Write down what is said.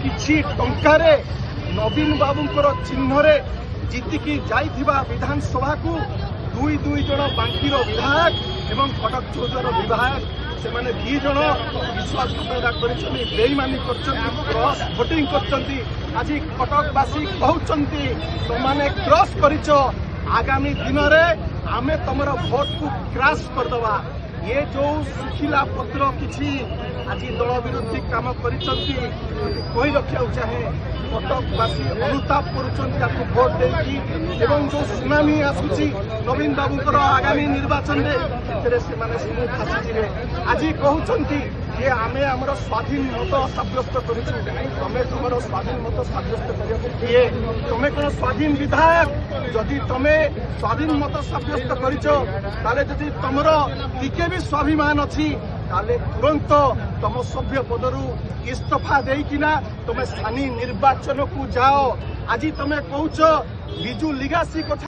किछि टंकारे नवीन बाबूंकर चिन्हरे जीतिकी जाइथिबा विधानसभा को दुई दुई जन बांकीर विधायक एवं कटक 14 विधायक से माने 2 जन विश्वासघातकता कर बेईमानी क्रॉस भोटिंग आज कटकवासी कहउचंती तुमने क्रॉस करिच आगामी दिन में आमे तमर भोट को क्रैश करदवा ये जो सुखिला पत्र किछि आज दल विरोधी काम कही रखा चाहे कटकवासी अनुताप कर भोट देकी एवं जो सुनामी आसूची नवीन बाबूंकर आगामी निर्वाचन में फासीजे आज कहते ये आमे आमर स्वाधीन मत सब्यस्त करूँ तमें तुम स्वाधीन मत सब्यस्त किए तुम्हें कौन स्वाधीन विधायक जदि तुम्हें स्वाधीन मत सब्यस्त कर तुमर टिके भी स्वाभिमान अच्छी ताले तुरंत तुम सभ्य पदरू इस्तीफा देकिना तुम स्थानीय निर्वाचन को जाओ आज तुम कौच बिजु लिगासी कथा